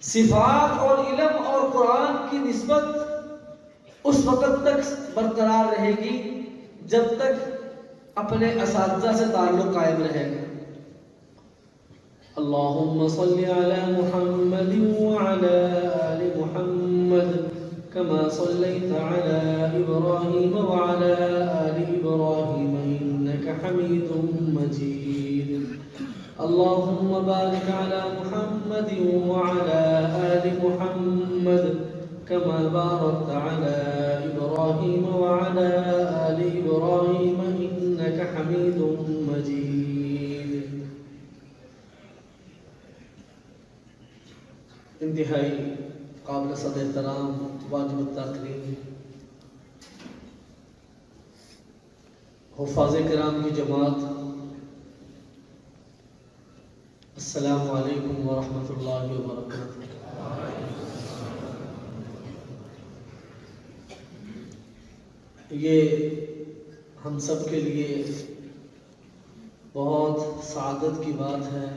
صفات اور علم اور قرآن کی نسبت اس وقت تک برقرار رہے گی جب تک اپنے اساتذہ سے تعلق قائم رہے گا. اللهم صل على محمد وعلى آل محمد كما صليت على إبراهيم وعلى آل إبراهيم إنك حميد مجيد. اللهم بارك على محمد وعلى آل محمد كما باركت على إبراهيم وعلى آل إبراهيم إنك حميد مجيد. انتہائی قابل صد احترام واجب التکریم حفاظ کرام کی جماعت، السلام علیکم ورحمۃ اللہ وبرکاتہ. یہ ہم سب کے لیے بہت سعادت کی بات ہے،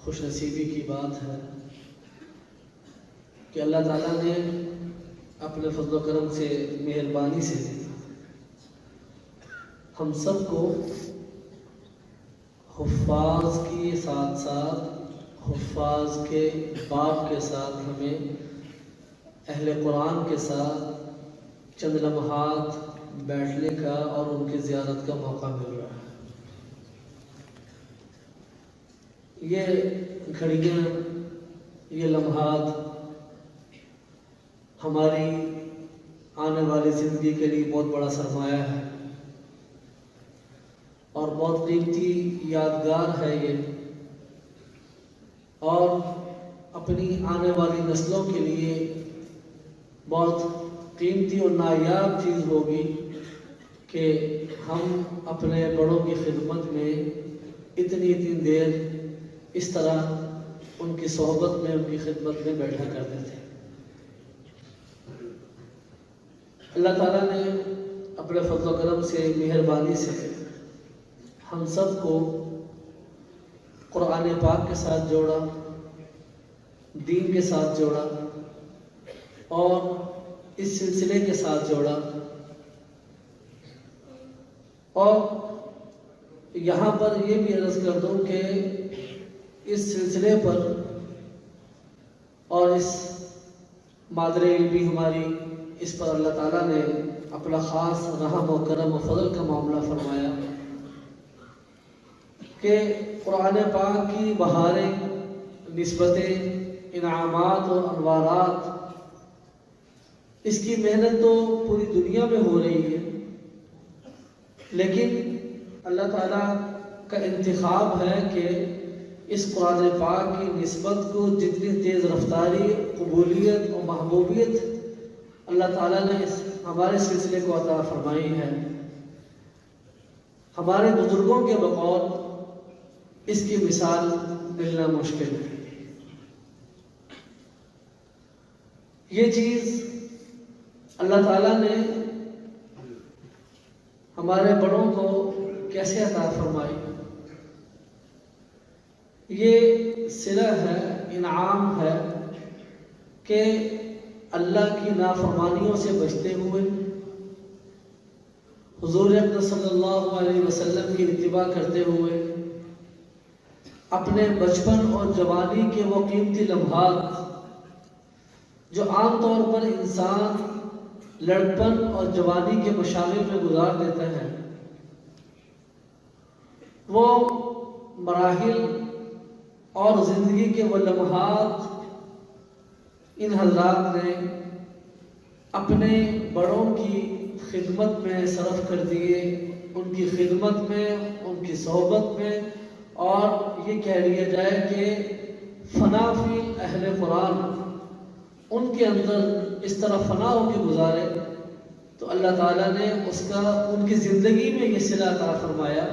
خوش نصیبی کی بات ہے کہ اللہ تعالیٰ نے اپنے فضل و کرم سے، مہربانی سے ہم سب کو حفاظ کے ساتھ ساتھ، حفاظ کے باپ کے ساتھ، ہمیں اہل قرآن کے ساتھ چند لمحات بیٹھنے کا اور ان کی زیارت کا موقع مل رہا ہے. یہ گھڑیاں، یہ لمحات ہماری آنے والی زندگی کے لیے بہت بڑا سرمایہ ہے اور بہت قیمتی یادگار ہے یہ، اور اپنی آنے والی نسلوں کے لیے بہت قیمتی اور نایاب چیز ہوگی کہ ہم اپنے بڑوں کی خدمت میں اتنی دیر اس طرح ان کی صحبت میں، ان کی خدمت میں بیٹھا کرتے تھے. اللہ تعالیٰ نے اپنے فضل و کرم سے، مہربانی سے ہم سب کو قرآن پاک کے ساتھ جوڑا، دین کے ساتھ جوڑا اور اس سلسلے کے ساتھ جوڑا. اور یہاں پر یہ بھی عرض کر دوں کہ اس سلسلے پر اور اس مادر علمی ہماری، اس پر اللہ تعالیٰ نے اپنا خاص رحم و کرم و فضل کا معاملہ فرمایا کہ قرآن پاک کی بہاریں، نسبتیں، انعامات اور انوارات، اس کی محنت تو پوری دنیا میں ہو رہی ہے، لیکن اللہ تعالیٰ کا انتخاب ہے کہ اس قرآن پاک کی نسبت کو جتنی تیز رفتاری، قبولیت اور محبوبیت اللہ تعالیٰ نے ہمارے سلسلے کو عطا فرمائی ہے، ہمارے بزرگوں کے بقول اس کی مثال ملنا مشکل ہے. یہ چیز اللہ تعالیٰ نے ہمارے بڑوں کو کیسے عطا فرمائی؟ یہ صلہ ہے، انعام ہے کہ اللہ کی نافرمانیوں سے بچتے ہوئے، حضور اقدس صلی اللہ علیہ وسلم کی اتباع کرتے ہوئے، اپنے بچپن اور جوانی کے وہ قیمتی لمحات جو عام طور پر انسان لڑکپن اور جوانی کے مشاغل میں گزار دیتا ہے، وہ مراحل اور زندگی کے وہ لمحات ان حضرات نے اپنے بڑوں کی خدمت میں صرف کر دیے، ان کی خدمت میں، ان کی صحبت میں، اور یہ کہہ لیا جائے کہ فنا فی اہل قرآن، ان کے اندر اس طرح فنا ہو کے گزارے، تو اللہ تعالیٰ نے اس کا ان کی زندگی میں یہ صلہ عطا فرمایا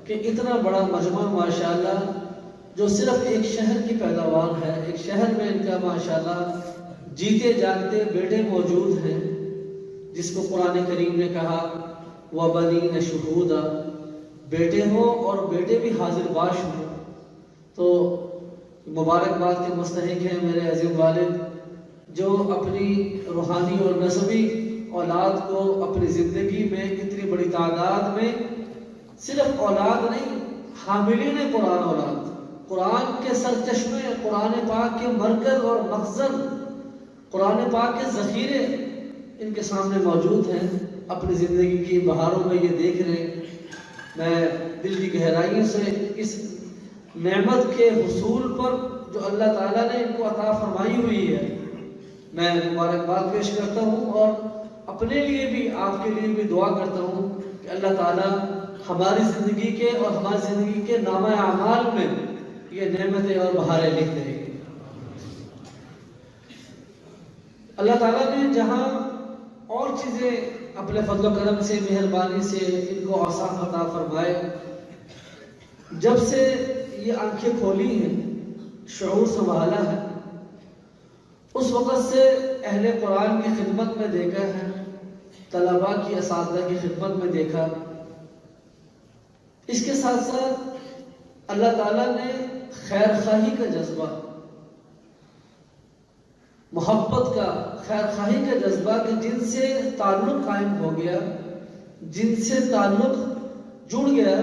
کہ اتنا بڑا مجمع ماشاءاللہ جو صرف ایک شہر کی پیداوار ہے، ایک شہر میں ان کا ماشاءاللہ جیتے جاگتے بیٹے موجود ہیں، جس کو قرآن کریم نے کہا وَبَنِينَ شُهُودًا، بیٹے ہوں اور بیٹے بھی حاضر باش ہوں. تو مبارکباد کے مستحق ہیں میرے عظیم والد، جو اپنی روحانی اور نسبی اولاد کو اپنی زندگی میں اتنی بڑی تعداد میں، صرف اولاد نہیں، حاملین قرآن اولاد، قرآن کے سرچشمے، قرآن پاک کے مرکز اور مخزن، قرآن پاک کے ذخیرے ان کے سامنے موجود ہیں، اپنی زندگی کی بہاروں میں یہ دیکھ رہے ہیں۔ میں دل کی گہرائیوں سے اس نعمت کے حصول پر جو اللہ تعالیٰ نے ان کو عطا فرمائی ہوئی ہے، میں مبارکباد پیش کرتا ہوں، اور اپنے لیے بھی، آپ کے لیے بھی دعا کرتا ہوں کہ اللہ تعالیٰ ہماری زندگی کے اور ہماری زندگی کے نامہ اعمال میں یہ نعمتیں اور بہاریں لکھتے رہیں۔ اللہ تعالیٰ نے جہاں اور چیزیں اپنے فضل و کرم سے، مہربانی سے ان کو آسان عطا فرمائے، جب سے یہ آنکھیں کھولی ہیں، شعور سنبھالا ہے، اس وقت سے اہل قرآن کی خدمت میں دیکھا ہے، طلباء کی، اساتذہ کی خدمت میں دیکھا۔ اس کے ساتھ ساتھ اللہ تعالیٰ نے خیر خواہی کا جذبہ، محبت کا، خیر خواہی کا جذبہ کہ جن سے تعلق قائم ہو گیا، جن سے تعلق جڑ گیا،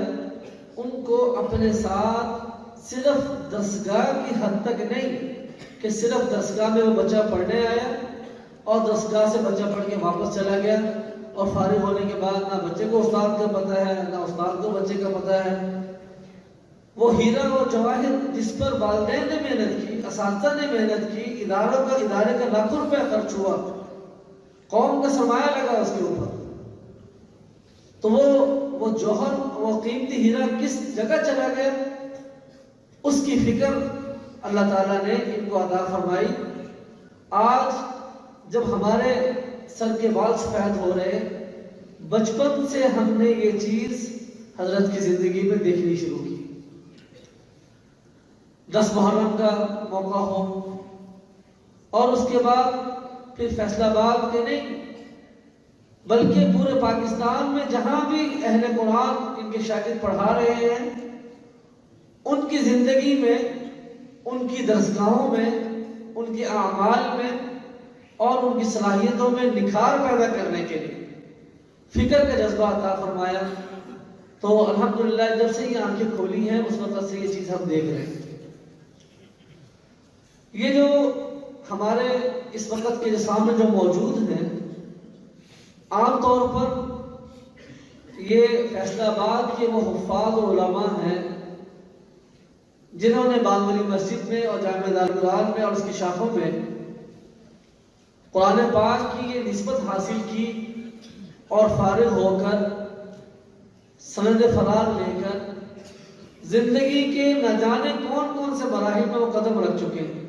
ان کو اپنے ساتھ صرف درسگاہ کی حد تک نہیں کہ صرف درسگاہ میں وہ بچہ پڑھنے آیا اور درسگاہ سے بچہ پڑھ کے واپس چلا گیا، اور فارغ ہونے کے بعد نہ بچے کو استاد کا پتہ ہے، نہ استاد کو بچے کا پتہ ہے۔ وہ ہیرا اور جواہر جس پر والدین نے محنت کی، اساتذہ نے محنت کی، ادارے کا لاکھوں روپے خرچ ہوا، قوم کا سرمایہ لگا اس کے اوپر، تو وہ جوہر، وہ قیمتی ہیرا کس جگہ چلا گیا، اس کی فکر اللہ تعالیٰ نے ان کو عطا فرمائی۔ آج جب ہمارے سر کے بال سفید ہو رہے، بچپن سے ہم نے یہ چیز حضرت کی زندگی میں دیکھنی شروع کی۔ 10 محرم کا موقع ہو، اور اس کے بعد پھر فیصل آباد کے نہیں بلکہ پورے پاکستان میں جہاں بھی اہل قرآن ان کے شاگرد پڑھا رہے ہیں، ان کی زندگی میں، ان کی درسگاہوں میں، ان کے اعمال میں اور ان کی صلاحیتوں میں نکھار پیدا کرنے کے لیے فکر کا جذبہ عطا فرمایا۔ تو الحمدللہ جب سے یہ آنکھیں کھولی ہیں، اس وقت سے یہ چیز ہم دیکھ رہے ہیں۔ یہ جو ہمارے اس وقت کے سامنے جو موجود ہیں، عام طور پر یہ فیصل آباد کے وہ حفاظ و علماء ہیں جنہوں نے بانگولی مسجد میں اور جامعہ دارالقرآن میں اور اس کی شاخوں میں قرآن پاک کی یہ نسبت حاصل کی، اور فارغ ہو کر، سند فرار لے کر زندگی کے نہ جانے کون کون سے مراحل میں وہ قدم رکھ چکے ہیں۔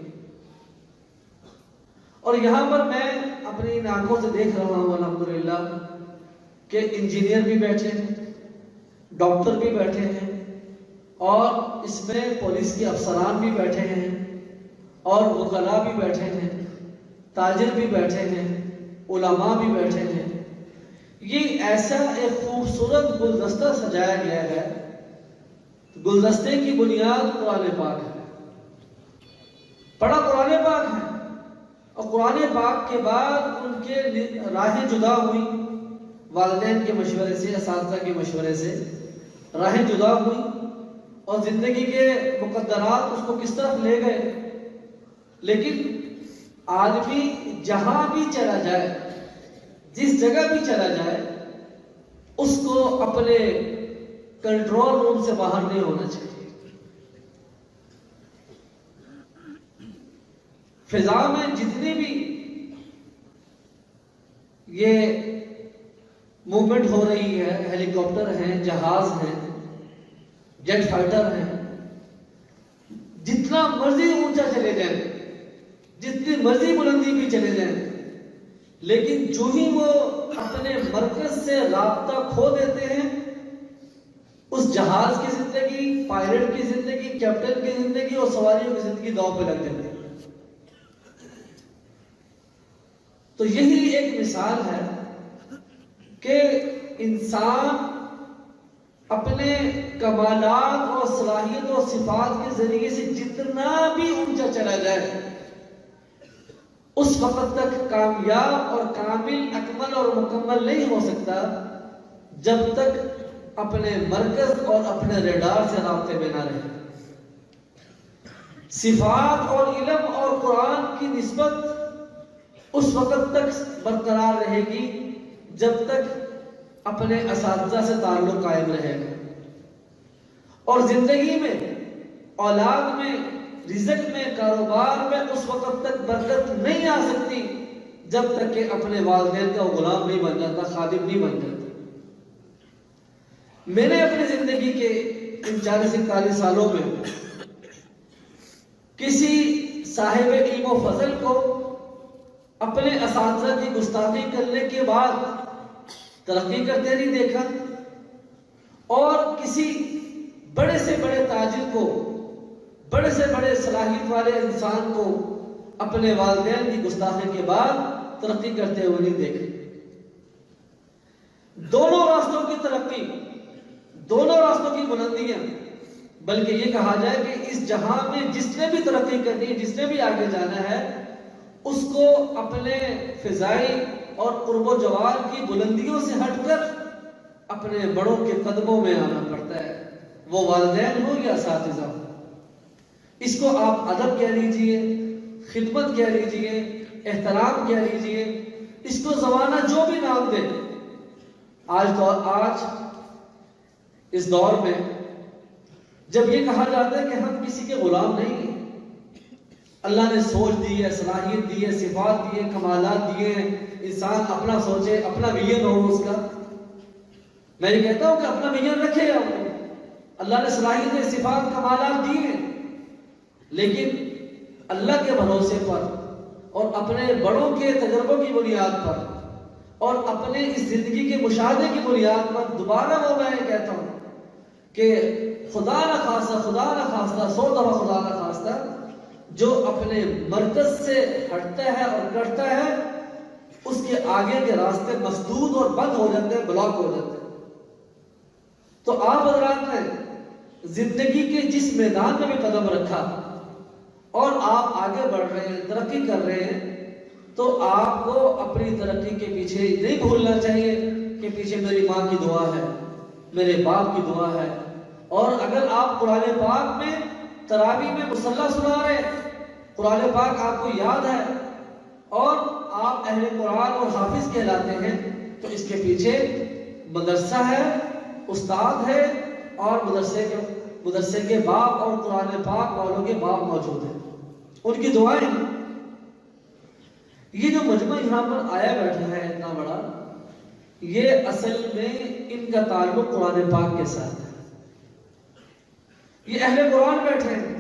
اور یہاں پر میں اپنی ان آنکھوں سے دیکھ رہا ہوں الحمدللہ کہ انجینئر بھی بیٹھے ہیں، ڈاکٹر بھی بیٹھے ہیں، اور اس میں پولیس کے افسران بھی بیٹھے ہیں، اور وکلاء بھی بیٹھے ہیں، تاجر بھی بیٹھے ہیں، علماء بھی بیٹھے ہیں۔ یہ ایسا ایک خوبصورت گلدستہ سجایا گیا ہے، گلدستے کی بنیاد قرآن پاک ہے، پڑھا قرآن پاک ہے، اور قرآن پاک کے بعد ان کے راہیں جدا ہوئی، والدین کے مشورے سے، اساتذہ کے مشورے سے راہیں جدا ہوئی، اور زندگی کے مقدرات اس کو کس طرف لے گئے۔ لیکن آدمی جہاں بھی چلا جائے، جس جگہ بھی چلا جائے، اس کو اپنے کنٹرول روم سے باہر نہیں ہونا چاہیے۔ فضا میں جتنی بھی یہ موومنٹ ہو رہی ہے، ہیلی کاپٹر ہیں، جہاز ہیں، جیٹ فائٹر ہیں، جتنا مرضی اونچا چلے جائیں، جتنی مرضی بلندی بھی چلے جائیں، لیکن جو ہی وہ اپنے مرکز سے رابطہ کھو دیتے ہیں، اس جہاز کی زندگی، پائلٹ کی زندگی، کیپٹن کی زندگی اور سواریوں کی زندگی داؤ پہ لگ جاتی ہے۔ تو یہی ایک مثال ہے کہ انسان اپنے کمالات اور صلاحیت اور صفات کے ذریعے سے جتنا بھی اونچا چلا جائے اس وقت تک کامیاب اور کامل، اکمل اور مکمل نہیں ہو سکتا جب تک اپنے مرکز اور اپنے ریڈار سے رابطے میں نہ رہے۔ صفات اور علم اور قرآن کی نسبت اس وقت تک برقرار رہے گی جب تک اپنے اساتذہ سے تعلق قائم رہے گا، اور زندگی میں، اولاد میں، رزق میں، کاروبار میں اس وقت تک برکت نہیں آ سکتی جب تک کہ اپنے والدین کا غلام نہیں بن جاتا، خادم نہیں بن جاتا۔ میں نے اپنی زندگی کے ان 40-41 سالوں میں کسی صاحب علم و فضل کو اپنے اساتذہ کی گستاخی کرنے کے بعد ترقی کرتے نہیں دیکھا، اور کسی بڑے سے بڑے تاجر کو، بڑے سے بڑے صلاحیت والے انسان کو اپنے والدین کی گستاخی کے بعد ترقی کرتے ہوئے نہیں دیکھا۔ دونوں راستوں کی ترقی، دونوں راستوں کی بلندیاں، بلکہ یہ کہا جائے کہ اس جہاں میں جس نے بھی ترقی کرنی ہے، جس نے بھی آگے جانا ہے، اس کو اپنے فضائی اور قرب و جوار کی بلندیوں سے ہٹ کر اپنے بڑوں کے قدموں میں آنا پڑتا ہے، وہ والدین ہو یا اساتذہ ہو۔ اس کو آپ ادب کہہ لیجئے، خدمت کہہ لیجئے، احترام کہہ لیجئے، اس کو زمانہ جو بھی نام دے۔ آج اس دور میں جب یہ کہا جاتا ہے کہ ہم کسی کے غلام نہیں ہیں، اللہ نے سوچ دی ہے، صلاحیت دی ہے، صفات دی ہے، کمالات دیے ہیں، انسان اپنا سوچے، اپنا ویژن ہو اس کا۔ میں یہ کہتا ہوں کہ اپنا ویژن رکھے آپ، اللہ نے صلاحیت، صفات، کمالات دیے ہیں، لیکن اللہ کے بھروسے پر اور اپنے بڑوں کے تجربوں کی بنیاد پر اور اپنے اس زندگی کے مشاہدے کی بنیاد پر دوبارہ وہ میں کہتا ہوں کہ خدا نہ خواستہ 100 دفعہ خدا نہ خواستہ جو اپنے مرکز سے ہٹتا ہے اور کرتا ہے، اس کے آگے کے راستے مسدود اور بند ہو جاتے ہیں، بلاک ہو جاتے ہیں۔ تو آپ حضرات نے زندگی کے جس میدان میں بھی قدم رکھا اور آپ آگے بڑھ رہے ہیں، ترقی کر رہے ہیں، تو آپ کو اپنی ترقی کے پیچھے نہیں بھولنا چاہیے کہ پیچھے میری ماں کی دعا ہے، میرے باپ کی دعا ہے۔ اور اگر آپ قرآن پاک میں تراویح میں مصلی سنا رہے ہیں، قرآن پاک آپ کو یاد ہے اور آپ اہل قرآن اور حافظ کہلاتے ہیں، تو اس کے پیچھے مدرسہ ہے، استاد ہے، اور مدرسے کے باپ اور قرآن پاک والوں کے باپ موجود ہیں، ان کی دعائیں۔ یہ جو مجمع یہاں پر آیا بیٹھا ہے اتنا بڑا، یہ اصل میں ان کا تعلق قرآن پاک کے ساتھ ہے۔ یہ اہل قرآن بیٹھے ہیں،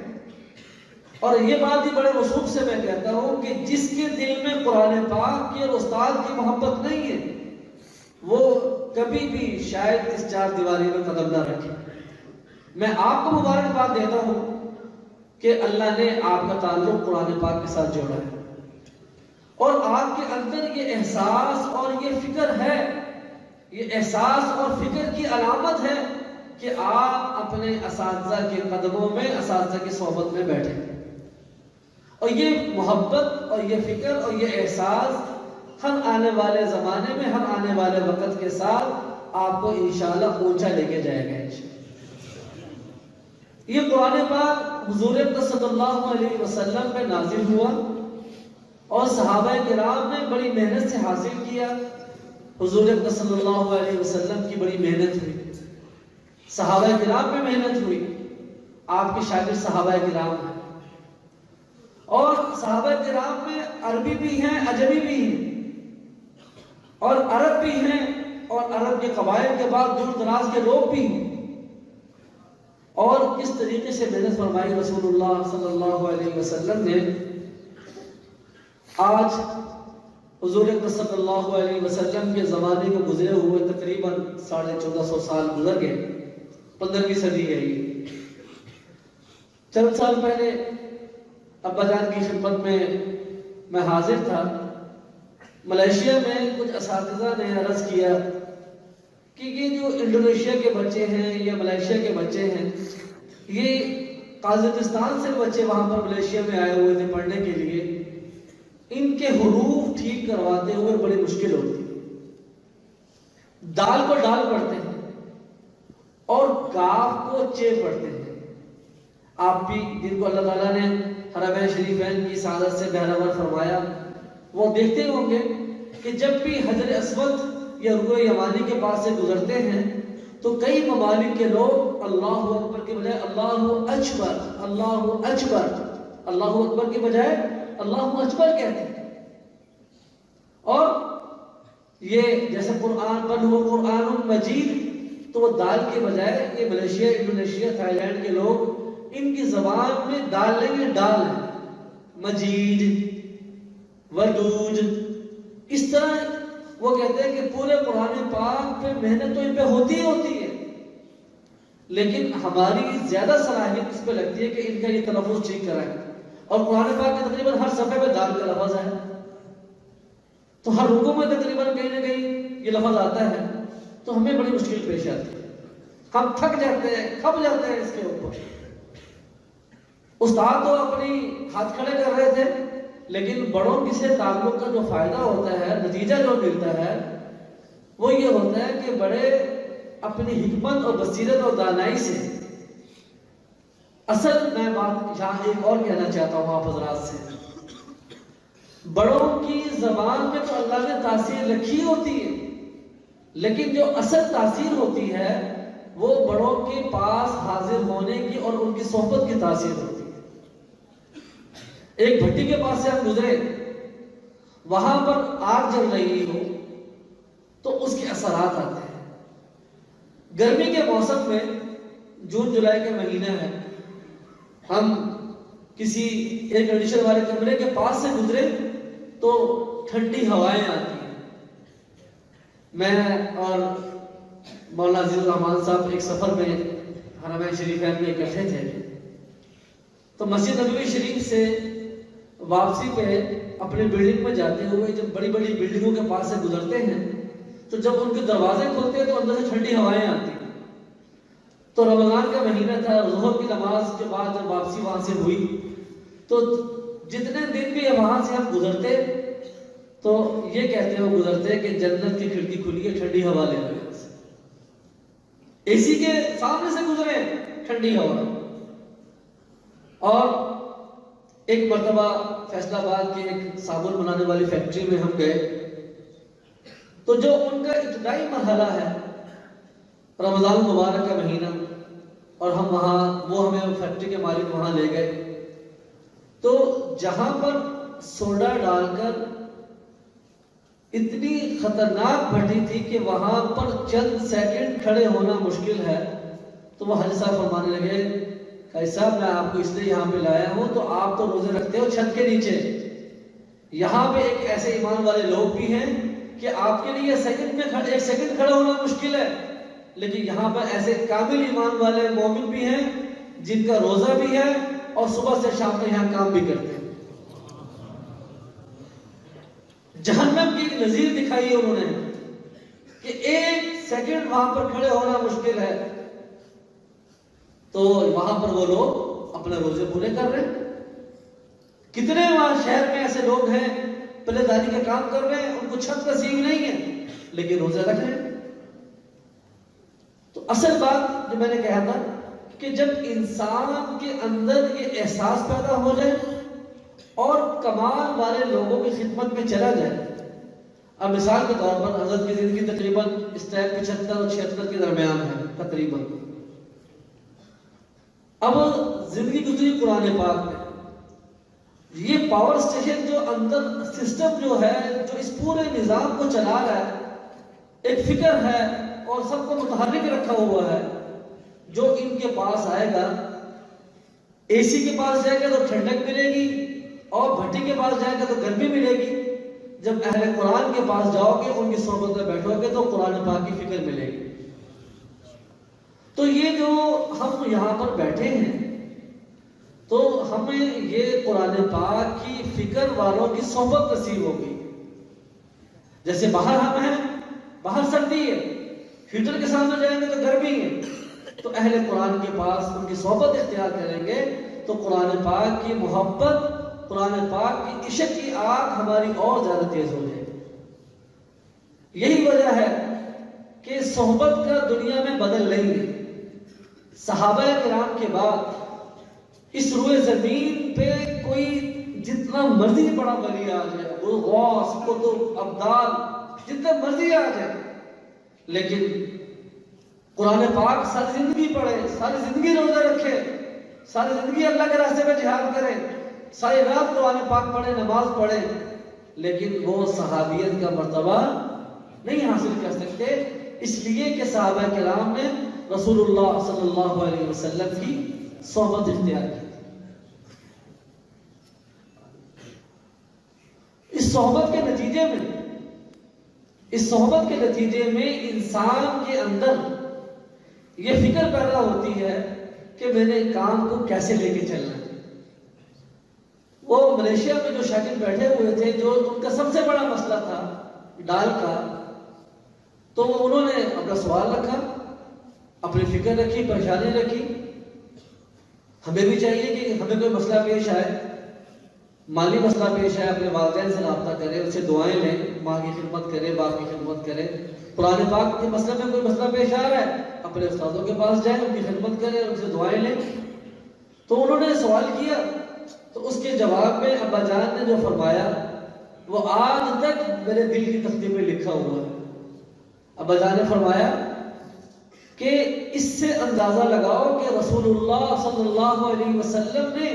اور یہ بات ہی بڑے وثوق سے میں کہتا ہوں کہ جس کے دل میں قرآن پاک کی اور استاد کی محبت نہیں ہے، وہ کبھی بھی شاید اس چار دیواری میں قدم نہ رکھے۔ میں آپ کو مبارکباد دیتا ہوں کہ اللہ نے آپ کا تعلق قرآن پاک کے ساتھ جوڑا ہے، اور آپ کے اندر یہ احساس اور یہ فکر ہے، یہ احساس اور فکر کی علامت ہے کہ آپ اپنے اساتذہ کے قدموں میں، اساتذہ کی صحبت میں بیٹھے، اور یہ محبت اور یہ فکر اور یہ احساس ہر آنے والے زمانے میں، ہر آنے والے وقت کے ساتھ آپ کو انشاءاللہ اونچا لے کے جائے گا۔ یہ قرآن پاک حضور صلی اللہ علیہ وسلم پہ نازل ہوا، اور صحابہ کرام نے بڑی محنت سے حاصل کیا۔ حضور صلی اللہ علیہ وسلم کی بڑی محنت ہوئی، صحابہ کرام میں محنت ہوئی، آپ کے شاگرد صحابہ کرام ہیں، اور صحابہ کرام میں عربی بھی ہیں، عجمی بھی ہیں، اور عرب بھی ہیں، اور عرب کے قبائل کے بعد دور دراز کے لوگ بھی ہیں۔ اور کس طریقے سے محنت فرمائی رسول اللہ صلی اللہ علیہ وسلم نے۔ آج حضور صلی اللہ علیہ وسلم کے زمانے کو گزرے ہوئے تقریباً 1450 سال گزر گئے، 15ویں صدی ہے یہ۔ چند سال پہلے ابا جان کی خدمت میں حاضر تھا۔ ملائیشیا میں کچھ اساتذہ نے عرض کیا کہ یہ جو انڈونیشیا کے بچے ہیں یا ملائیشیا کے بچے ہیں، یہ قازقستان سے بچے وہاں پر ملیشیا میں آئے ہوئے تھے پڑھنے کے لیے، ان کے حروف ٹھیک کرواتے ہوئے بڑی مشکل ہوتی ہے۔ دال کو ڈال پڑھتے ہیں اور کاف کو چے پڑھتے ہیں۔ آپ بھی جن کو اللہ تعالیٰ نے حرمین شریفین کی سعادت سے بہرور فرمایا، وہ دیکھتے ہوں گے کہ جب بھی حجر اسود یا رکن یمانی کے پاس سے گزرتے ہیں تو کئی ممالک کے لوگ اللہ اکبر کے بجائے اللہ اکبر، اللہ اکبر، اللہ اکبر کے بجائے اللہ اکبر کہتے ہیں۔ اور یہ جیسے قرآن بل ہوا قرآن مجید، تو وہ دال کے بجائے یہ ملیشیا، انڈونیشیا، تھائی لینڈ کے لوگ ان کی زبان میں ڈال لیں گے، ڈال ہے مجید، ودود، اس طرح وہ کہتے ہیں کہ پورے قرآن پاک پہ محنت تو ان پہ ہوتی ہی ہوتی ہے، لیکن ہماری زیادہ صلاحیت اس پہ لگتی ہے کہ ان کا یہ تلفظ ٹھیک کرائیں۔ اور قرآن پاک کے تقریباً ہر صفحے میں دال کا لفظ ہے، تو ہر رکوع میں تقریباً کہیں نہ کہیں یہ لفظ آتا ہے، تو ہمیں بڑی مشکل پیش آتی ہے، ہم تھک جاتے ہیں، کھپ جاتے ہیں اس کے اوپر۔ استاد تو اپنی ہاتھ کھڑے کر رہے تھے، لیکن بڑوں کی سے تعلق کا جو فائدہ ہوتا ہے، نتیجہ جو ملتا ہے، وہ یہ ہوتا ہے کہ بڑے اپنی حکمت اور بصیرت اور دانائی سے، اصل میں بات یہاں ایک اور کہنا چاہتا ہوں آپ حضرات سے، بڑوں کی زبان میں تو اللہ نے تاثیر رکھی ہوتی ہے، لیکن جو اصل تاثیر ہوتی ہے وہ بڑوں کے پاس حاضر ہونے کی اور ان کی صحبت کی تاثیر ہوتی ہے۔ ایک بھٹی کے پاس سے ہم گزرے، وہاں پر آگ جل رہی ہو تو اس کے اثرات آتے ہیں۔ گرمی کے موسم میں جون جولائی کا مہینہ ہے، ہم کسی ایئر کنڈیشن والے کمرے کے پاس سے گزرے تو ٹھنڈی ہوائیں آتی ہیں۔ میں اور مولانا عزیز الرحمان صاحب ایک سفر میں حرمین شریفین میں اکٹھے تھے، تو مسجد نبوی شریف سے واپسی پہ اپنے بلڈنگ میں جاتے ہوئے جب بڑی بڑی بلڈنگوں کے پاس سے گزرتے ہیں تو جب ان کے دروازے کھلتے ہیں تو اندر سے ٹھنڈی ہوائیں آتی ہیں۔ تو رمضان کا مہینہ تھا، ظہر کی نماز کے بعد جب واپسی وہاں سے ہوئی تو جتنے دن بھی وہاں سے ہم گزرتے تو یہ کہتے ہوئے گزرتے کہ جنت کی کھڑکی کھلی ہے، ٹھنڈی ہوا لے رہے ہیں، اے سی کے سامنے سے گزرے ٹھنڈی ہوا۔ اور ایک مرتبہ فیصل آباد کی ایک صابن بنانے والی فیکٹری میں ہم گئے، تو جو ان کا ابتدائی مرحلہ ہے رمضان مبارک کا مہینہ، اور ہم وہاں، وہ ہمیں فیکٹری کے مالک وہاں لے گئے، تو جہاں پر سوڈا ڈال کر اتنی خطرناک بھٹی تھی کہ وہاں پر چند سیکنڈ کھڑے ہونا مشکل ہے، تو وہ حاجی صاحب فرمانے لگے کہ صاحب میں آپ کو اس لیے یہاں پہ لایا ہوں، تو آپ تو روزے رکھتے ہو چھت کے نیچے، یہاں پہ ایک ایسے ایمان والے لوگ بھی ہیں کہ آپ کے لیے ایک سیکنڈ کھڑا ہونا مشکل ہے، لیکن یہاں پر ایسے کامل ایمان والے مومن بھی ہیں جن کا روزہ بھی ہے اور صبح سے شام تک یہاں کام بھی کرتے ہیں۔ جہنم کی ایک نظیر دکھائی ہے انہوں نے کہ ایک سیکنڈ وہاں پر کھڑے ہونا مشکل ہے، تو وہاں پر وہ لوگ اپنے روزے پورے کر رہے ہیں۔ کتنے وہاں شہر میں ایسے لوگ ہیں پلے داری کا کام کر رہے ہیں، ان کو چھت نصیب نہیں ہے لیکن روزے رکھ رہے ہیں۔ تو اصل بات جو میں نے کہا تھا کہ جب انسان کے اندر یہ احساس پیدا ہو جائے اور کمال والے لوگوں کی خدمت میں چلا جائے، اب مثال کے طور پر حضرت کی زندگی تقریباً اس ٹائم 75 اور 76 کے درمیان ہے تقریباً، اب زندگی گزری قرآن پاک میں، یہ پاور سٹیشن جو اندر سسٹم جو ہے جو اس پورے نظام کو چلا رہا ہے، ایک فکر ہے اور سب کو متحرک رکھا ہوا ہے، جو ان کے پاس آئے گا، اے سی کے پاس جائے گا تو ٹھنڈک ملے گی، اور بھٹی کے پاس جائے گا تو گرمی ملے گی۔ جب اہل قرآن کے پاس جاؤ گے، ان کی صحبت میں بیٹھو گے تو قرآن پاک کی فکر ملے گی۔ تو یہ جو ہم یہاں پر بیٹھے ہیں تو ہمیں یہ قرآن پاک کی فکر والوں کی صحبت نصیب ہوگی۔ جیسے باہر ہم ہیں، باہر سردی ہے، ہیٹر کے سامنے جائیں گے تو گرمی ہے، تو اہل قرآن کے پاس ان کی صحبت اختیار کریں گے تو قرآن پاک کی محبت، قرآن پاک کی عشق کی آگ ہماری اور زیادہ تیز ہو جائے گی۔ یہی وجہ ہے کہ صحبت کا دنیا میں بدل نہیں ہے۔ صحابہ کرام کے بعد اس روئے زمین پہ کوئی جتنا مرضی بڑا ولی آ جائے، وہ غوث، قطب، ابدال، جتنا مرضی آ جائے، لیکن قرآن پاک ساری زندگی پڑھے، ساری زندگی روزہ رکھے، ساری زندگی اللہ کے راستے میں جہاد کرے، ساری رات قرآن پاک پڑھے، نماز پڑھے، لیکن وہ صحابیت کا مرتبہ نہیں حاصل کر سکتے، اس لیے کہ صحابہ کرام نے رسول اللہ صلی اللہ علیہ وسلم کی صحبت اختیار کی۔ اس صحبت کے نتیجے میں انسان کے اندر یہ فکر پیدا ہوتی ہے کہ میں نے کام کو کیسے لے کے چلنا ہے۔ وہ ملیشیا میں جو شاگرد بیٹھے ہوئے تھے، جو ان کا سب سے بڑا مسئلہ تھا ڈال کا، تو انہوں نے اپنا سوال رکھا، اپنی فکر رکھی، پریشانی رکھی۔ ہمیں بھی چاہیے کہ ہمیں کوئی مسئلہ پیش آئے، مالی مسئلہ پیش آئے، اپنے والدین سے رابطہ کرے، ان سے دعائیں لیں، ماں کی خدمت کرے، باپ کی خدمت کرے۔ قرآن پاک کے مسئلے میں کوئی مسئلہ پیش آ رہا ہے، اپنے استادوں کے پاس جائیں، ان کی خدمت کریں، ان سے دعائیں لیں۔ تو انہوں نے سوال کیا، تو اس کے جواب میں ابا جان نے جو فرمایا وہ آج تک میرے دل کی تختی پہ لکھا ہوا ہے۔ ابا جان نے فرمایا کہ اس سے اندازہ لگاؤ کہ رسول اللہ صلی اللہ علیہ وسلم نے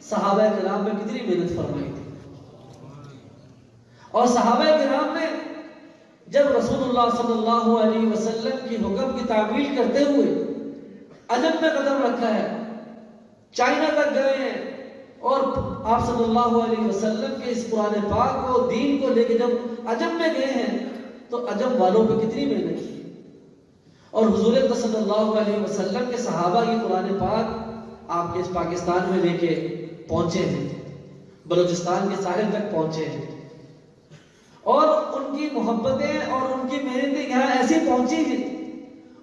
صحابہ کرام میں کتنی محنت فرمائی تھی، اور صحابہ کرام نے جب رسول اللہ صلی اللہ علیہ وسلم کی حکم کی تعمیل کرتے ہوئے عجم میں قدم رکھا ہے، چائنا تک گئے ہیں، اور آپ صلی اللہ علیہ وسلم کے اس قرآن پاک کو، دین کو لے کے جب عجم میں گئے ہیں تو عجم والوں پہ کتنی محنت کی، اور حضور صلی اللہ علیہ وسلم کے صحابہ یہ قرآن پاک آپ کے اس پاکستان میں لے کے پہنچے ہیں، بلوچستان کے ساحل تک پہنچے ہیں، اور ان کی محبتیں اور ان کی محنتیں یہاں ایسی پہنچی ہیں،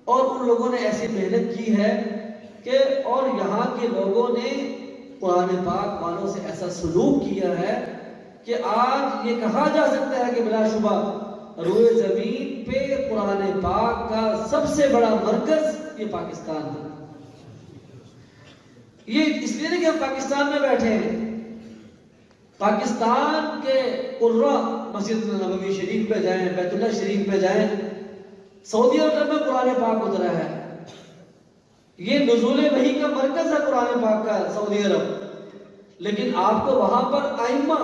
اور ان لوگوں نے ایسی محنت کی ہے کہ اور یہاں کے لوگوں نے قرآن پاک والوں سے ایسا سلوک کیا ہے کہ آج یہ کہا جا سکتا ہے کہ بلا شبہ روئے زمین پہ قرآن پاک کا سب سے بڑا مرکز یہ پاکستان ہے۔ یہ اس لیے نہیں کہ ہم پاکستان میں بیٹھے ہیں، پاکستان کے قرہ مسجد نبوی شریف پہ جائیں، بیت اللہ شریف پہ جائیں، سعودی عرب میں قرآن پاک اترا ہے، یہ نزول وحی کا مرکز ہے قرآن پاک کا سعودی عرب، لیکن آپ کو وہاں پر ائمہ،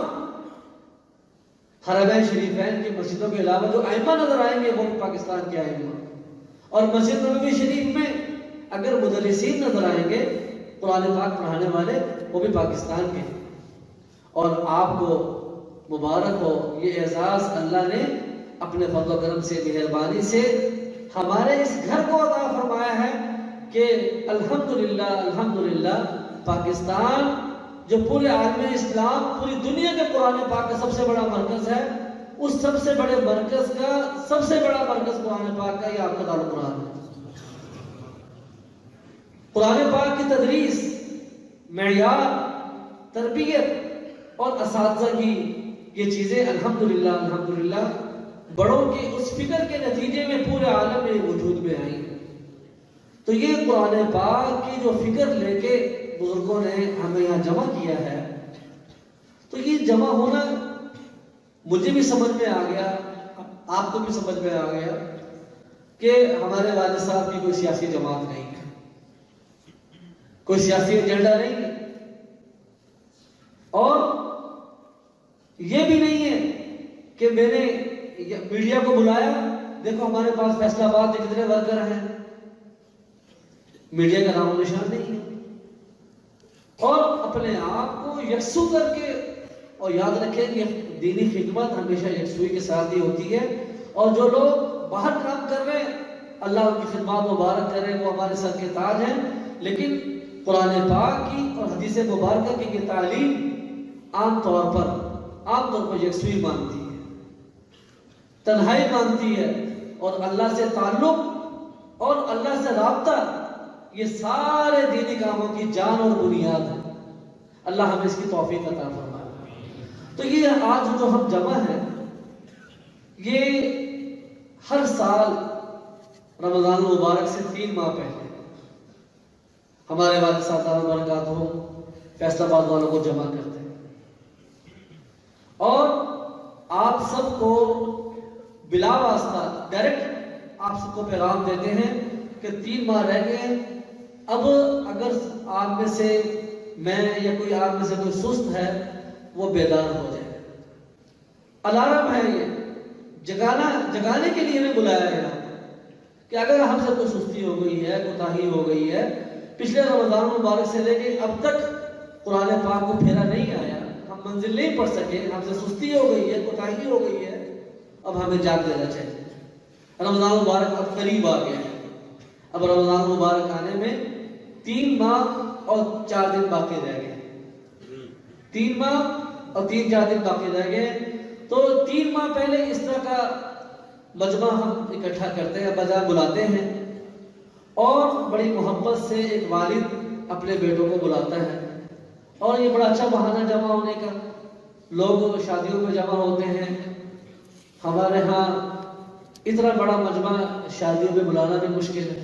حرمین شریفین کی مسجدوں کے علاوہ جو ائمہ نظر آئیں گے وہ پاکستان کے ائمہ، اور مسجد نبوی شریف میں اگر مدرسین نظر آئیں گے قرآن پاک پڑھانے والے، وہ بھی پاکستان کے، اور آپ کو مبارک ہو، یہ اعزاز اللہ نے اپنے فضل و کرم سے، مہربانی سے ہمارے اس گھر کو عطا فرمایا ہے کہ الحمدللہ پاکستان جو پورے عالم اسلام، پوری دنیا کے قرآن پاک کا سب سے بڑا مرکز ہے، اس سب سے بڑے مرکز کا سب سے بڑا مرکز قرآن پاک کا یہ آپ کا دار القرآن ہے۔ قرآن پاک کی تدریس، معیار، تربیت اور اساتذہ کی یہ چیزیں الحمدللہ بڑوں کی اس فکر کے نتیجے میں پورے عالم میں وجود میں آئی۔ تو یہ قرآن پاک کی جو فکر لے کے بزرگوں نے ہمیں یہاں جمع کیا ہے، تو یہ جمع ہونا مجھے بھی سمجھ میں آ گیا، آپ کو بھی سمجھ میں آ گیا کہ ہمارے والد صاحب کی کوئی سیاسی جماعت نہیں ہے، کوئی سیاسی ایجنڈا نہیں ہے، اور یہ بھی نہیں ہے کہ میں نے میڈیا کو بلایا، دیکھو ہمارے پاس فیصلہ آباد کے کتنے ورکر ہیں، میڈیا کا نام و نشان نہیں ہے، اور اپنے آپ کو یکسو کر کے، اور یاد رکھیں کہ دینی خدمت ہمیشہ یکسوئی کے ساتھ ہی ہوتی ہے، اور جو لوگ باہر کام کر رہے ہیں اللہ ان کی خدمات مبارک کرے، وہ ہمارے سر کے تاج ہیں، لیکن قرآن پاک کی اور حدیث مبارکہ کی یہ تعلیم عام طور پر یکسوئی مانتی ہے، تنہائی مانتی ہے، اور اللہ سے تعلق اور اللہ سے رابطہ، یہ سارے دینی کاموں کی جان اور بنیاد ہے۔ اللہ ہمیں اس کی توفیق عطا فرمائے۔ تو یہ آج جو ہم جمع ہیں، یہ ہر سال رمضان المبارک سے 3 ماہ پہلے ہمارے والد صاحب دامت برکاتہ فیصل آباد والوں کو جمع کرتے ہیں، اور آپ سب کو بلا واسطہ ڈائریکٹ آپ سب کو پیغام دیتے ہیں کہ 3 ماہ رہ گئے، اب اگر آپ میں سے میں یا کوئی آپ میں سے کوئی سست ہے وہ بیدار ہو جائے۔ الارم ہے یہ، جگانے کے لیے ہمیں بلایا گیا کہ اگر ہم سے کوئی سستی ہو گئی ہے، کوتاہی ہو گئی ہے، پچھلے رمضان مبارک سے لے کے اب تک قرآن پاک کو پھیرا نہیں آیا، ہم منزل نہیں پڑھ سکے، ہم سے سستی ہو گئی ہے، کوتاہی ہو گئی ہے، اب ہمیں جاگ دینا چاہیے۔ رمضان مبارک اب قریب آ گیا ہے، اب رمضان مبارک آنے میں 3 ماہ اور 4 دن باقی رہ گئے، 3 ماہ اور 3-4 دن باقی رہ گئے۔ تو 3 ماہ پہلے اس طرح کا مجمع ہم اکٹھا کرتے ہیں، بجائے بلاتے ہیں، اور بڑی محبت سے ایک والد اپنے بیٹوں کو بلاتا ہے، اور یہ بڑا اچھا بہانہ جمع ہونے کا۔ لوگ شادیوں میں جمع ہوتے ہیں، ہمارے ہاں اتنا بڑا مجمع شادیوں میں بلانا بھی مشکل ہے،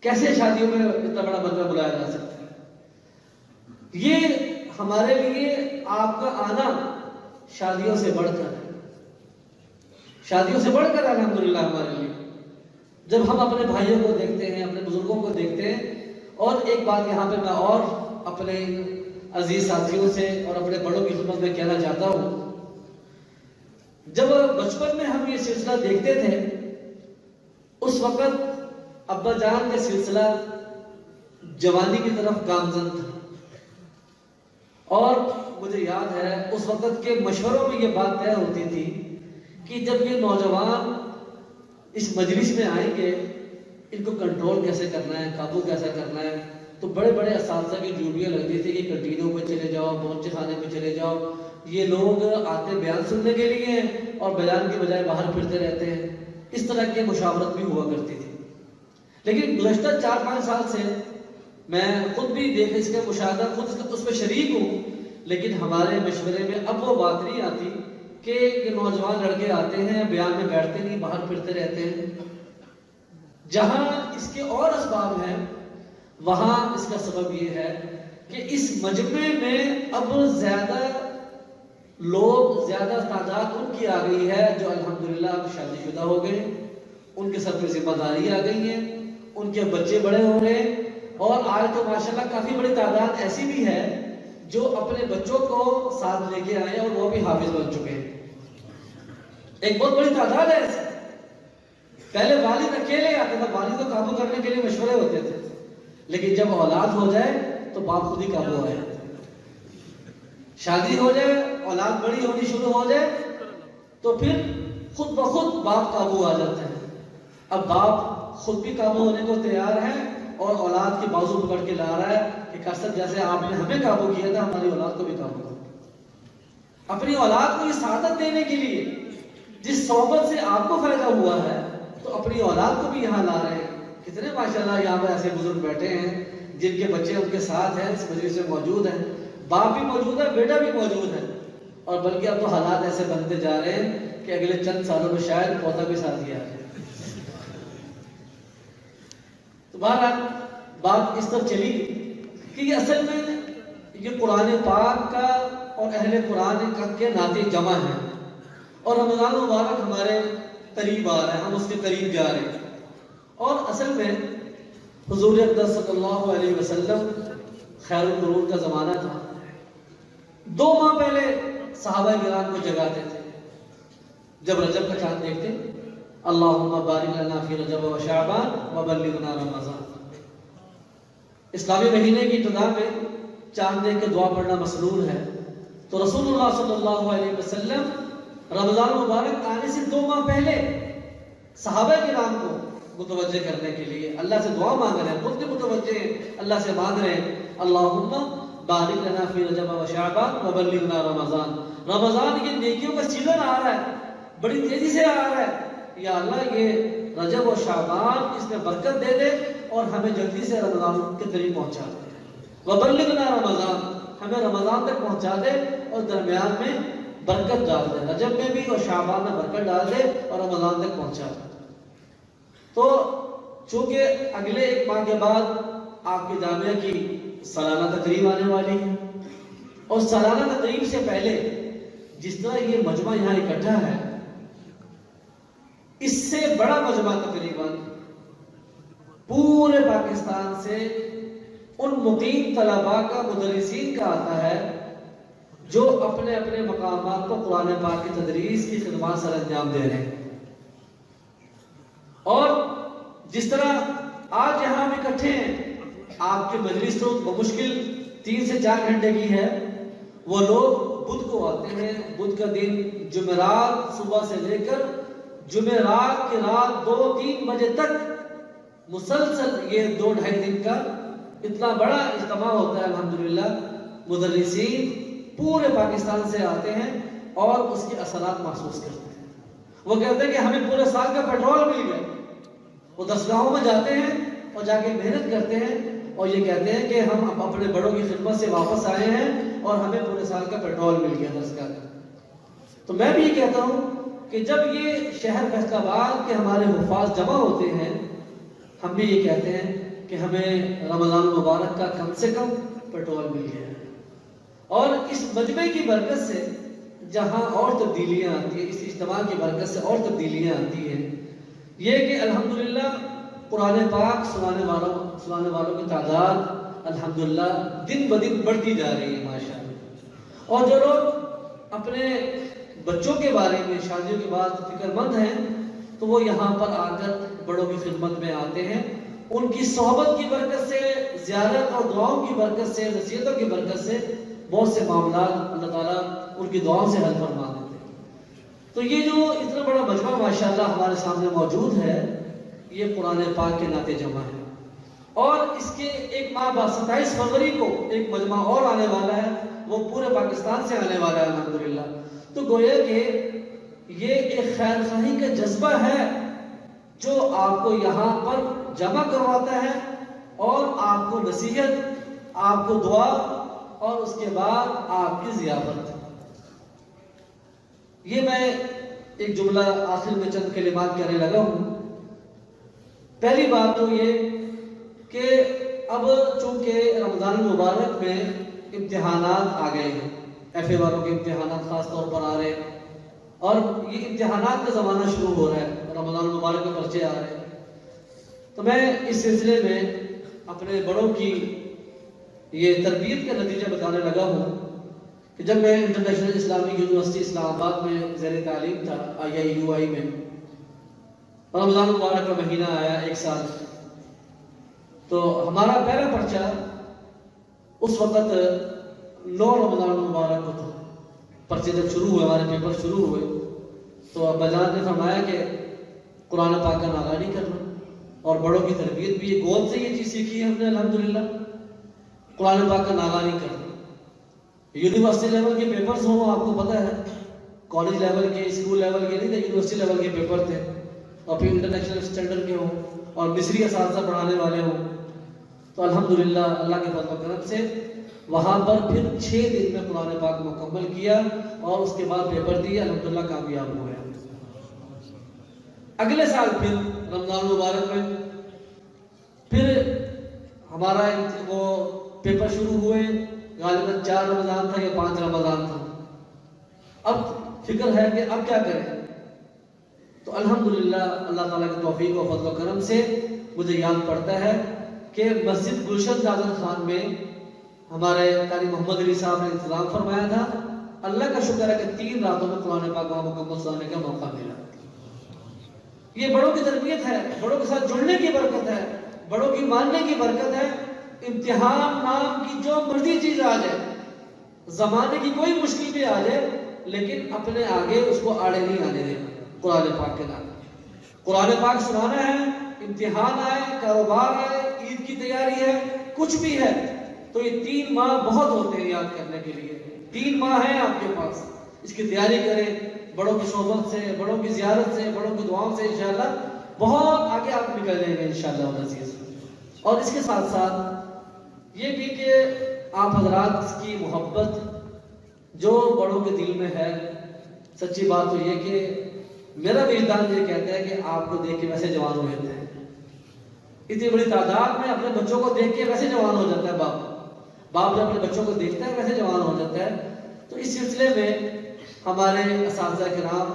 کیسے شادیوں میں اتنا بڑا مجمع بلایا جا سکتا ہے؟ یہ ہمارے لیے آپ کا آنا شادیوں سے بڑھ کر ہے، شادیوں سے بڑھ کر الحمدللہ ہمارے لیے۔ جب ہم اپنے بھائیوں کو دیکھتے ہیں، اپنے بزرگوں کو دیکھتے ہیں، اور ایک بات یہاں پہ میں اور اپنے عزیز ساتھیوں سے اور اپنے بڑوں کی خدمت میں کہنا چاہتا ہوں، جب بچپن میں ہم یہ سلسلہ دیکھتے تھے، اس وقت ابا جان کا سلسلہ جوانی کی طرف گامزن تھا، اور مجھے یاد ہے اس وقت کے مشوروں میں یہ بات طے ہوتی تھی کہ جب یہ نوجوان اس مجلس میں آئیں گے، ان کو کنٹرول کیسے کرنا ہے، قابو کیسے کرنا ہے۔ تو بڑے بڑے اساتذہ کی ڈیوٹیاں لگتی تھی کہ کنٹینوں پہ چلے جاؤ، مورچے خانے پہ چلے جاؤ، یہ لوگ آتے بیان سننے کے لیے اور بیان کے بجائے باہر پھرتے رہتے ہیں۔ اس طرح کی مشاورت بھی ہوا کرتی تھی۔ لیکن گزشتہ 4-5 سال سے میں خود بھی دیکھ اس کا مشاہدہ، خود اس میں شریک ہوں، لیکن ہمارے مشورے میں اب وہ بات نہیں آتی کہ یہ نوجوان لڑکے آتے ہیں، بیان میں بیٹھتے نہیں، باہر پھرتے رہتے ہیں۔ جہاں اس کے اور اسباب ہیں، وہاں اس کا سبب یہ ہے کہ اس مجمع میں اب زیادہ لوگ، زیادہ تعداد ان کی آ گئی ہے جو الحمدللہ اب شادی شدہ ہو گئے، ان کے سر پہ ذمہ داری آ گئی ہے، ان کے بچے بڑے ہو رہے ہیں، اور آج تو ماشاءاللہ کافی بڑی تعداد ایسی بھی ہے جو اپنے بچوں کو ساتھ لے کے آئے اور وہ بھی حافظ بن چکے ہیں۔ ایک بہت بڑی تعداد ہے ایسی۔ پہلے والد اکیلے آتے تھے، والد کو قابو کرنے کے لیے مشورے ہوتے تھے، لیکن جب اولاد ہو جائے تو باپ خود ہی قابو آئے۔ شادی ہو جائے، اولاد بڑی ہونی شروع ہو جائے تو پھر خود بخود باپ قابو آ جاتا ہے۔ اب باپ خود بھی قابو ہونے کو تیار ہے اور اولاد کی بازو پکڑ کے لا رہا ہے کہ کاشت جیسے آپ نے ہمیں قابو کیا تھا، ہماری اولاد کو بھی قابو کرو۔ اپنی اولاد کو یہ سعادت دینے کے لیے جس صحبت سے آپ کو فائدہ ہوا ہے، تو اپنی اولاد کو بھی یہاں لا رہے ہیں۔ کتنے ماشاءاللہ یہاں پہ ایسے بزرگ بیٹھے ہیں جن کے بچے ان کے ساتھ ہیں، اس مجلس میں موجود ہیں، باپ بھی موجود ہے، بیٹا بھی موجود ہے، اور بلکہ اب تو حالات ایسے بنتے جا رہے ہیں کہ اگلے چند سالوں میں شاید پوتا بھی ساتھ ہی آ جائے۔ تو بہرحال بات اس طرح چلی کہ یہ اصل میں یہ قرآن پاک کا اور اہل قرآن کے ناطے جمع ہیں، اور رمضان مبارک ہمارے قریب آ رہا ہے، ہم اس کے قریب جا رہے ہیں۔ اور اصل میں حضور اقدس صلی اللہ علیہ وسلم خیر القرون کا زمانہ تھا۔ 2 ماہ پہلے صحابہ کرام کو جگاتے تھے، جب رجب کا چاند دیکھتے، اللہم بارک لنا فی رجب و شعبان وبلغنا رمضان۔ اسلامی مہینے کی ابتدا میں چاند دیکھ کے دعا پڑھنا مسنون ہے، تو رسول اللہ صلی اللہ علیہ وسلم رمضان مبارک آنے سے 2 ماہ پہلے صحابہ کرام کو متوجہ کرنے کے لیے اللہ سے دعا مانگ رہے ہیں، خود بھی متوجہ ہیں، اللہ سے مانگ رہے ہیں، اللہم بارک لنا فی رجب و شعبان وبلغنا رمضان۔ رمضان یہ نیکیوں کا سیزن آ رہا ہے، بڑی تیزی سے آ رہا ہے، یا اللہ یہ رجب اور شعبان اس میں برکت دے دے اور ہمیں جلدی سے رمضان کے قریب پہنچا دے. وبلغنا رمضان، ہمیں رمضان تک پہنچا دے اور درمیان میں برکت ڈال دے، رجب میں بھی اور شعبان میں برکت ڈال دے اور رمضان تک پہنچا دے. تو چونکہ اگلے ایک ماہ کے بعد آپ کی جامعہ کی سالانہ تقریب آنے والی ہے، اور سالانہ تقریب سے پہلے جس طرح یہ مجمع یہاں اکٹھا ہے، اس سے بڑا مجمع تقریباً پورے پاکستان سے ان مقیم طلباء کا، مدرسین کا آتا ہے جو اپنے اپنے مقامات پر قرآن پاک کی تدریس کی خدمات سر انجام دے رہے ہیں. اور جس طرح آج یہاں ہم اکٹھے ہیں، آپ کی مجلس تو بمشکل 3 سے 4 گھنٹے کی ہے، وہ لوگ بدھ کو آتے ہیں. بدھ کا دن جمعرات صبح سے لے کر جمعرات کی رات 2-3 بجے تک مسلسل یہ 2-2.5 دن کا اتنا بڑا اجتماع ہوتا ہے. الحمدللہ مدرسین پورے پاکستان سے آتے ہیں اور اس کے اثرات محسوس کرتے ہیں. وہ کہتے ہیں کہ ہمیں پورے سال کا پیٹرول مل گیا. وہ درسگاہوں میں جاتے ہیں اور جا کے محنت کرتے ہیں اور یہ کہتے ہیں کہ ہم اپنے بڑوں کی خدمت سے واپس آئے ہیں اور ہمیں پورے سال کا پیٹرول مل گیا درسگاہ کا. تو میں بھی یہ کہتا ہوں کہ جب یہ شہر فیصل آباد کے ہمارے حفاظ جمع ہوتے ہیں، ہم بھی یہ کہتے ہیں کہ ہمیں رمضان المبارک کا کم سے کم پیٹرول مل گیا ہے. اور اس مجمع کی برکت سے جہاں اور تبدیلیاں آتی ہیں، اس اجتماع کی برکت سے اور تبدیلیاں آتی ہیں، یہ کہ الحمدللہ قرآن پاک سنانے والوں کی تعداد الحمدللہ دن بدن بڑھتی جا رہی ہے ماشاءاللہ. اور جو لوگ اپنے بچوں کے بارے میں شادیوں کے بعد فکر مند ہیں، تو وہ یہاں پر آ کر بڑوں کی خدمت میں آتے ہیں. ان کی صحبت کی برکت سے، زیارت اور دعاؤں کی برکت سے، نصیحتوں کی برکت سے بہت سے معاملات اللہ تعالیٰ ان کی دعاؤں سے حل فرما دیتے ہیں. تو یہ جو اتنا بڑا مجمع ماشاءاللہ ہمارے سامنے موجود ہے، یہ قرآن پاک کے نعت جمع ہے. اور اس کے ایک ماہ بعد 27 فروری کو ایک مجمع اور آنے والا ہے، وہ پورے پاکستان سے آنے والا ہے الحمدللہ. تو گویا کہ یہ ایک خیر خواہی کا جذبہ ہے جو آپ کو یہاں پر جمع کرواتا ہے اور آپ کو نصیحت، آپ کو دعا اور اس کے بعد آپ کی ضیافت. یہ میں ایک جملہ آخر میں چند کلمات کہنے لگا ہوں. پہلی بات تو یہ کہ اب چونکہ رمضان المبارک میں امتحانات آ گئے ہیں، ایف اے والوں کے امتحانات خاص طور پر آ رہے ہیں، اور یہ امتحانات کا زمانہ شروع ہو رہا ہے، رمضان المبارک میں پرچے آ رہے ہیں. تو میں اس سلسلے میں اپنے بڑوں کی یہ تربیت کا نتیجہ بتانے لگا ہوں کہ جب میں انٹرنیشنل اسلامک یونیورسٹی اسلام آباد میں زیر تعلیم تھا، IIUI میں، رمضان المبارک کا مہینہ آیا 1 سال، تو ہمارا پہلا پرچہ اس وقت 9 رمضان المبارک کو تھا. پرچے جب شروع ہوئے، ہمارے پیپر شروع ہوئے، تو ابا جان نے فرمایا کہ قرآن پاک کا ناغانی کرنا، اور بڑوں کی تربیت بھی گود سے یہ چیز سیکھی ہے ہم نے الحمدللہ، قرآن پاک کا ناغانی کرنا. یونیورسٹی لیول کے پیپرز ہوں، آپ کو پتہ ہے، کالج لیول کے، اسکول لیول کے نہیں تھے، یونیورسٹی لیول کے پیپر تھے، اور پھر انٹرنیشنل اسٹینڈرڈ کے ہوں اور مصری اساتذہ پڑھانے والے ہوں. تو الحمدللہ اللہ کے فضل و کرم سے وہاں پر پھر 6 دن میں قرآن پاک مکمل کیا اور اس کے بعد پیپر دیے، الحمدللہ کامیاب ہوئے. اگلے سال پھر رمضان مبارک میں پھر ہمارا وہ پیپر شروع ہوئے، غالباً 4 رمضان تھا یا 5 رمضان تھا. اب فکر ہے کہ اب کیا کریں. تو الحمدللہ اللہ تعالیٰ کی توفیق و فضل و کرم سے مجھے یاد پڑتا ہے کہ مسجد گلشن زادن خان میں ہمارے قاری محمد علی صاحب نے انتظام فرمایا تھا. اللہ کا شکر ہے کہ 3 راتوں میں قرآن پاک وہاں مکمل سنانے کا موقع ملا. یہ بڑوں کی تربیت ہے، بڑوں کے ساتھ جڑنے کی برکت ہے، بڑوں کی ماننے کی برکت ہے. امتحان نام کی جو مرضی چیز آ جائے، زمانے کی کوئی مشکل بھی آ جائے، لیکن اپنے آگے اس کو آڑے نہیں آنے دینا. قرآن پاک کے نام قرآن پاک سنانا ہے، امتحان آئے، کاروبار آئے، عید کی تیاری ہے، کچھ بھی ہے، تو یہ 3 ماہ بہت ہوتے ہیں یاد کرنے کے لیے. 3 ماہ ہیں آپ کے پاس، اس کی تیاری کریں، بڑوں کی صحبت سے، بڑوں کی زیارت سے، بڑوں کی دعاؤں سے انشاءاللہ بہت آگے آپ نکل جائیں گے انشاءاللہ العزیز۔ اور اس کے ساتھ ساتھ یہ بھی کہ آپ حضرات کی محبت جو بڑوں کے دل میں ہے، سچی بات تو یہ کہ میرا وجدان یہ کہتا ہے کہ آپ کو دیکھ کے ویسے جوان ہو جاتے ہیں، اتنی بڑی تعداد میں اپنے بچوں کو دیکھ کے ویسے جوان ہو جاتا ہے باپ جب اپنے بچوں کو دیکھتا ہے ویسے جوان ہو جاتا ہے۔ تو اس سلسلے میں ہمارے اساتذہ کرام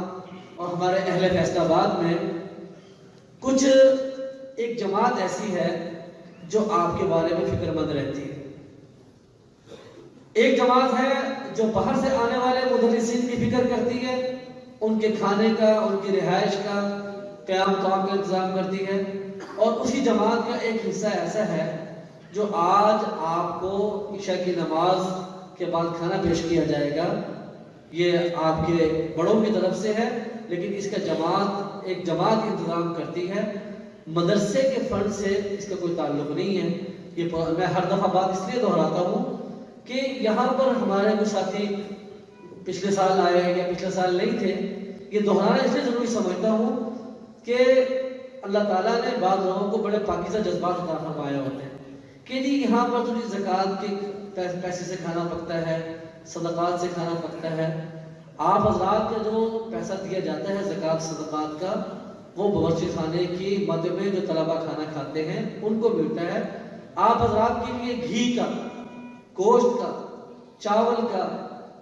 اور ہمارے اہل فیصل آباد میں کچھ ایک جماعت ایسی ہے جو آپ کے بارے میں فکر مند رہتی ہے۔ ایک جماعت ہے جو باہر سے آنے والے مدرسین کی فکر کرتی ہے، ان کے کھانے کا، ان کی رہائش کا، قیام کا انتظام کرتی ہے۔ اور اسی جماعت کا ایک حصہ ایسا ہے جو آج آپ کو عشاء کی نماز کے بعد کھانا پیش کیا جائے گا، یہ آپ کے بڑوں کی طرف سے ہے، لیکن اس کا ایک جماعت انتظام کرتی ہے، مدرسے کے فنڈ سے اس کا کوئی تعلق نہیں ہے۔ یہ میں ہر دفعہ بات اس لیے دہراتا ہوں کہ یہاں پر ہمارے کچھ ساتھی پچھلے سال آئے یا پچھلے سال نہیں تھے، یہ دہرانا اس لیے ضروری سمجھتا ہوں کہ اللہ تعالیٰ نے بعض لوگوں کو بڑے پاکیزہ جذبات عطا فرمائے ہوتے ہیں کہ جی یہاں پر تو جی زکوٰۃ کے پیسے سے کھانا پکتا ہے، صدقات سے کھانا پکتا ہے۔ آپ حضرات کا جو پیسہ دیا جاتا ہے زکوٰۃ صدقات کا، وہ باورچی خانے کی مد میں جو طلبہ کھانا کھاتے ہیں ان کو ملتا ہے۔ آپ حضرات کے لیے گھی کا، گوشت کا، چاول کا،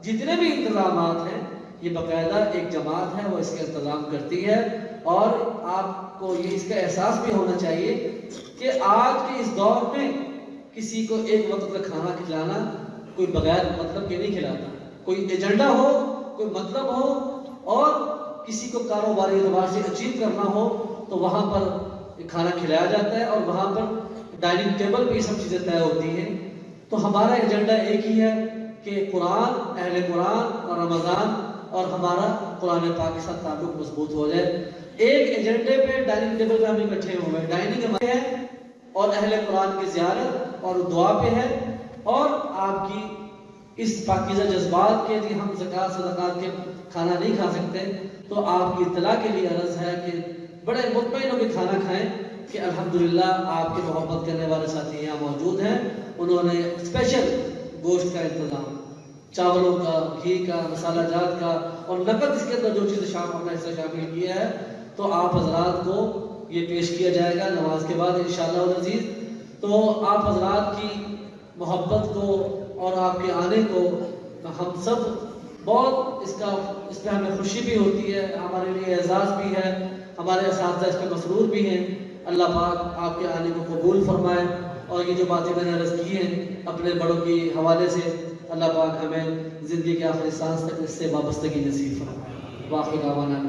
جتنے بھی انتظامات ہیں یہ باقاعدہ ایک جماعت ہے وہ اس کا انتظام کرتی ہے۔ اور آپ کو یہ اس کا احساس بھی ہونا چاہیے کہ آج کے اس دور میں کسی کو ایک وقت کا کھانا کھلانا کوئی بغیر مطلب کے نہیں کھلاتا، کوئی ایجنڈا ہو، کوئی مطلب ہو اور کسی کو کاروباری اعتبار سے اچیو کرنا ہو تو وہاں پر کھانا کھلایا جاتا ہے اور وہاں پر ڈائننگ ٹیبل پہ یہ سب چیزیں طے ہوتی ہیں۔ تو ہمارا ایجنڈا ایک ہی ہے کہ قرآن، اہل قرآن اور رمضان اور ہمارا قرآن پاک کے ساتھ تعلق مضبوط ہو جائے۔ ایک ایجنڈے پہ ڈائننگ ٹیبل پہ ہم اکٹھے ہوئے ہیں، ڈائننگ ہمارے ہے اور اہل قرآن کی زیارت اور دعا پہ ہے، اور آپ کی اس پاکیزہ جذبات کے لیے ہم زکوٰۃ صدقات کے کھانا نہیں کھا سکتے، تو آپ کی اطلاع کے لیے عرض ہے کہ بڑے مطمئن ہو کے کھانا کھائیں کہ الحمدللہ آپ کے محبت کرنے والے ساتھی یہاں موجود ہیں، انہوں نے اسپیشل گوشت کا انتظام، چاولوں کا، گھی کا، مسالہ جات کا اور نقد اس کے اندر جو چیز اپنا حصہ شامل کیا ہے، تو آپ حضرات کو یہ پیش کیا جائے گا نماز کے بعد انشاءاللہ العزیز۔ تو آپ حضرات کی محبت کو اور آپ کے آنے کو ہم سب بہت اس پہ ہمیں خوشی بھی ہوتی ہے، ہمارے لیے اعزاز بھی ہے، ہمارے اساتذہ اس پہ مسرور بھی ہیں۔ اللہ پاک آپ کے آنے کو قبول فرمائے، اور یہ جو باتیں میں نے عرض کی ہیں اپنے بڑوں کے حوالے سے، اللہ پاک ہمیں زندگی کے آخری سانس تک اس سے وابستگی نصیب فرمائے۔ واخر دعوانا